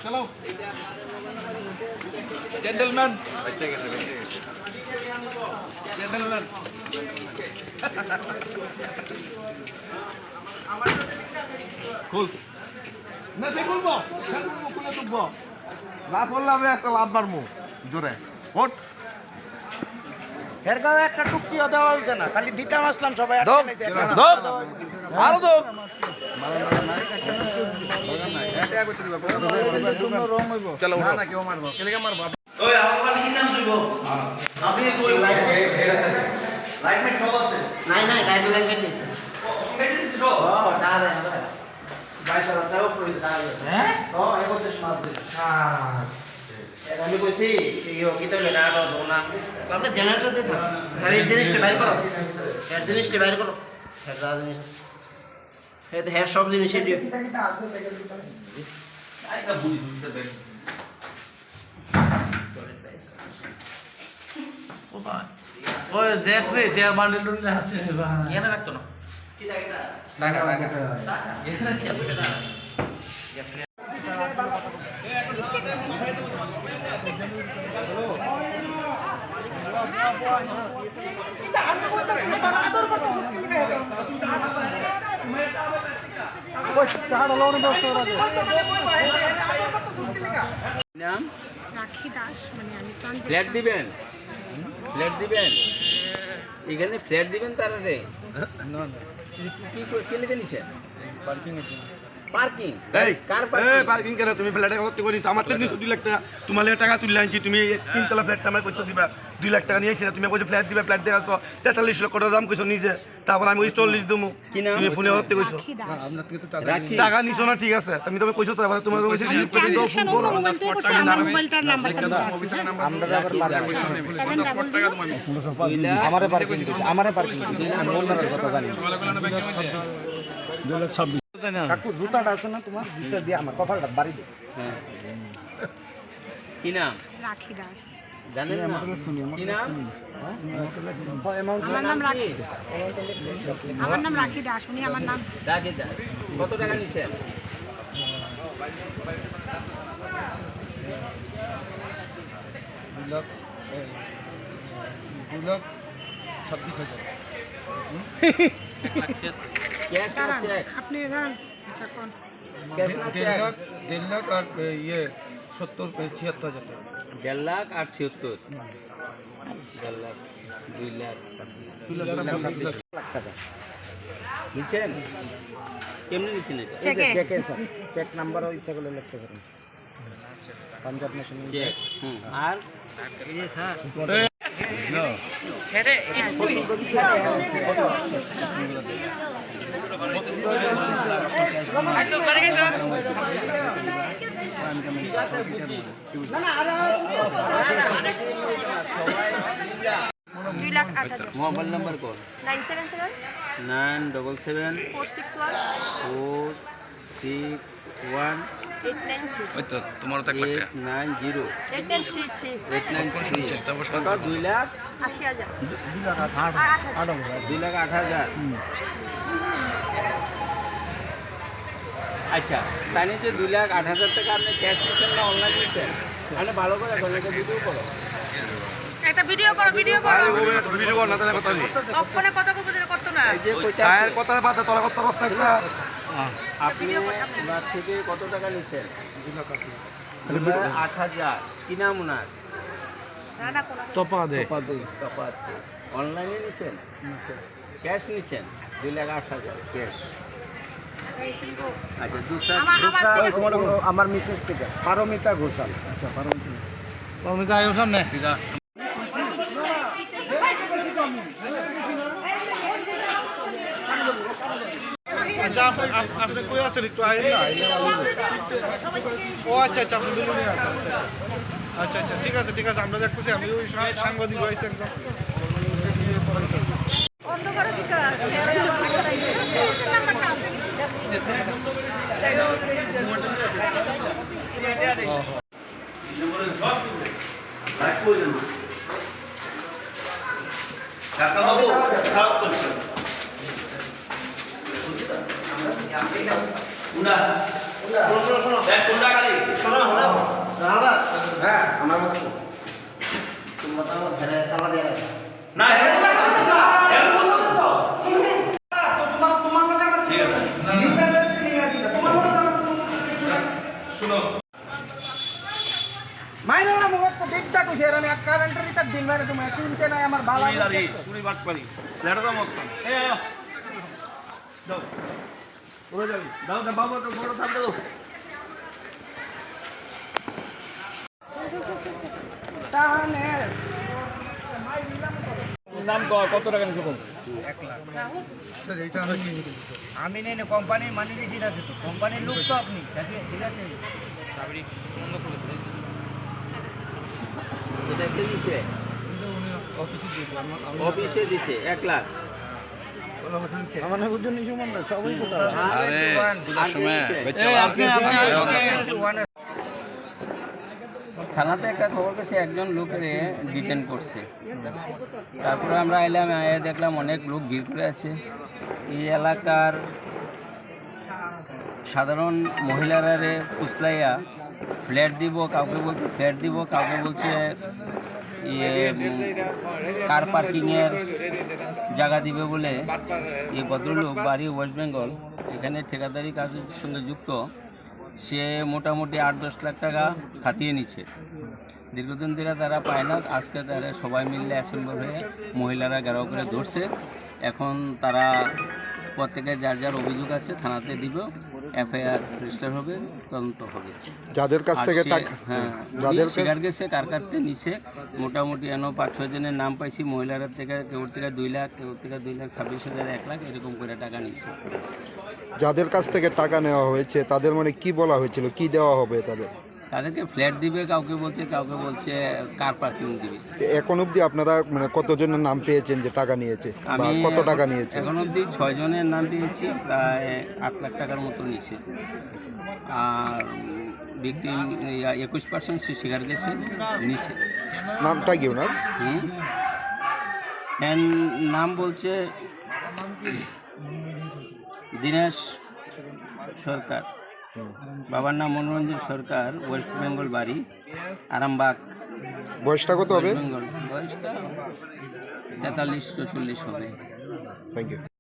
चलो gentleman gentleman খুল না সে খুলবো খুলে তুলবো না করলে আমি একটা লাভ মারবো জোরে ওঠ এর গায়ে একটা টুকটিও দেওয়া হইছে না, খালি দিতে আসলাম সবাই দাও আরো দাও চলো না না কেউ মারবো কেলেকে মারবো ওই আমার কি নাম হইবো আপনি কই লাইটমেট সব আছে নাই নাই গাইড ব্যাংকে দিয়েছে কেটে দিছে সব টাকা দেন 22000 টাকা ফুল টাকা হ্যাঁ তো 31 মাস দিছে আমি কইছি এই কি তো লেনা দাও না আমরা জেনারেটর দিয়ে থাক আর এই জিনিসটা বাইর করো এই জিনিসটা বাইর করো হ্যাঁ যা জিনিস আছে হ্যাঁ সব জিনিসই দিও কিটা আছে প্যাকেট দিতে আইটা বুঝি বুঝতে দেন ওই দেখ রে দেয়ার বান্ডেল লুন আছে এখানে রাখতো না কি লাগে টাকা এখানে কি আছে না রাখি দাস মানে আমি ফ্ল্যাট দিবেন ফ্ল্যাট দিবেন এখানে ফ্ল্যাট দিবেন তারা রে না না কি কি লিখে নিছেন পার্কিং এর জন্য পার্কিং এই কার এই পার্কিং করে তুমি ফ্ল্যাটে কত করিস আমার তো 2 লাখ টাকা তোমার টাকা তুলে আনছি তুমি তিন তলা ফ্ল্যাট আমার কইছো দিবা 2 লাখ টাকা নিয়ে এসে তুমি কইছো ফ্ল্যাট দিবা ফ্ল্যাট দেখাছো 43 লক্ষ টাকা দাম কইছো নিজে তারপর আমি 40 দিমু কি নাম? তুমি ফোনে করতে কইছো রাখি দাস আপনার থেকে তো রাখি টাকা নিছো না ঠিক আছে তুমি তবে কইছো তো আবার তোমার কইছো আমি ট্রানজাকশন অন্য মোবাইল থেকে করছি আমার মোবাইলটার নাম্বারটা দিতে আছে আমরা আবার পার্কিং 700 আমারে পার্কিং দিছে আমারে পার্কিং দিছে আমি ওনার কথা জানি কাকু জুতাটা আছে না তোমার জুতা দিয়ে আমার কপালটা বাড়ি দে হ্যাঁ কি নাম রাখি দাস জানেন না কি নাম আমার নাম রাখি আমার নাম রাখি দাস উনি আমার নাম রাখি দা কত টাকা নিছেন ক্যাশ না দাঁড়ান, চেক আপনি দাঁড়ান আচ্ছা কোন ক্যাশ না চেক 1.5 লাখ আর ইয়ে 76,000 টাকা 1.5 লাখ আর 76 1.5 লাখ 2 লাখ 2 লাখ নিচ্ছেন কেমনি নিচ্ছেন এটা চেকে চেক স্যার চেক নাম্বারও ইচ্ছা করলে লিখতে পারেন পাঞ্জাব ন্যাশনাল চেক আর এই যে স্যার মোবাইল নাম্বার কর 977 977 461 461 893 ওই তো তোমার তো 1 লাখ টাকা 890 893 893 কত 2 লাখ 80000 2 লাখ 8,000 আচ্ছা তাহলে যে 2 লাখ 8,000 টাকা আপনি ক্যাশ নিচ্ছেন না অনলাইন নিচ্ছেন আপনি ভালো করে এখন একটা ভিডিও করো একটা ভিডিও করো ভিডিও করো ভিডিও কর না তাহলে কথা নেই অক্ষণে কথা কইবো যেটা করতে না এই যে কইতা টায়ার কথা বাদ তোলা কথা রাস্তা একটা আপনি ওনার থেকে কত টাকা নিচ্ছেন 8,000 কি নাম ওনার না না কোন তোপা দে অনলাইনে নিচ্ছেন ক্যাশ নিচ্ছেন 2 লাখ 8,000 ক্যাশ আচ্ছা দুসরা আমার মিসেস থেকে পারমিতা ঘোষাল আচ্ছা পারমিতা তুমি যাইও সামনে আচ্ছা আপনি কই আছেন একটু আইন না ও আচ্ছা আচ্ছা আপনি দুজনেই আছেন আচ্ছা আচ্ছা ঠিক আছে আমরা দেখতেছি আমি ওই সাংবাদিক হয়েছে একদম অন্ধকার দিকে খারাপ করছে উড়া শোনো শোনো দেখ কোনটা গাড়ি শোনো শোনো দাদা হ্যাঁ আমার কথা শোনো তোমরা তো ঘরে তালা দিয়ে রাখো না হেরে না হেরে বলতো তো সব তো তোমার কথা ঠিক আছে মিসআন্ডারস্ট্যান্ডিং আছে তোমার কথা শুনো মাইনা না মুখ দেখতা কইছে আমি এক কারেন্টের ভিতর দিন মানে তুমি শুনতে নাই আমার বালা তুমি বাট পারি লেটা দাও মত এ দাও ওরে যাবি দাও দাও বাবা তো বড় থাম দাও তাহলে নাম কত টাকা নিছো কোন 1 লাখ স্যার এটা আমি নিয়ে নিতে আমি নেই না কোম্পানির মানি দিতে আছে তো কোম্পানির লোক তো আপনি ঠিক আছে এটা কে দিছে অফিসে দিছে 1 লাখ আমার বুঝুন নিছো মন সবাই কথা আরে পূজার সময় থানাতে একটা খবর কাছে একজন লোকের ডিটেন করছে তারপরে আমরা এলাম দেখলাম অনেক লোক ভিড় করে আছে এই এলাকার সাধারণ মহিলারা ফুসলাইয়া ফ্ল্যাট দিব কাউকে বলছে ফ্ল্যাট দিব কাউকে বলছে কার পার্কিংয়ের জায়গা দিবে বলে এই ভদ্রলোক বাড়ি ওয়েস্ট বেঙ্গল এখানে ঠিকাদারি কাজের সঙ্গে যুক্ত সে মোটামুটি 8-10 লাখ টাকা খাতিয়ে নিচ্ছে দীর্ঘদিন ধরে তারা পায় না আজকে তারা সবাই মিলে অ্যাসেম্বল হয়ে মহিলারা ঘেরাও করে ধরছে এখন তারা প্রত্যেকের যার যার অভিযোগ আছে থানাতে দিব এফআইআর রেজিস্টার হবে তদন্ত হবে যাদের কাছ থেকে টাকা হ্যাঁ যাদের স্বীকার গেছে কার কাটতে নিছে মোটামুটি এনে 5-6 জনের নাম পাইছি মহিলারা থেকে কেউ থেকে 2 লাখ কেউ থেকে 2,26,000 1 লাখ এরকম করে টাকা নিছে যাদের কাছ থেকে টাকা নেওয়া হয়েছে তাদের মানে কি বলা হয়েছিল কি দেওয়া হবে তাদেরকে ফ্ল্যাট দিবে কাউকে বলছে কার পার্কিং দিবে তো এখন অবধি আপনারা মানে কতজনের নাম পেয়েছেন যে টাকা নিয়েছে বা আমি কত টাকা নিয়েছে এখন অবধি 6 জনের নাম পেয়েছি প্রায় 8 লাখ টাকার মতো নিচ্ছে আর ভিকটিম 21% সে স্বীকার গেছে নিছে নামটা কি ওনার এর নাম বলছে দীনেশ সরকার বাবার নাম মনোরঞ্জন সরকার ওয়েস্ট বেঙ্গল বাড়ি আরামবাগ বয়সটা কত হবে বেঙ্গল বয়সটা 43-44 হবে থ্যাংক ইউ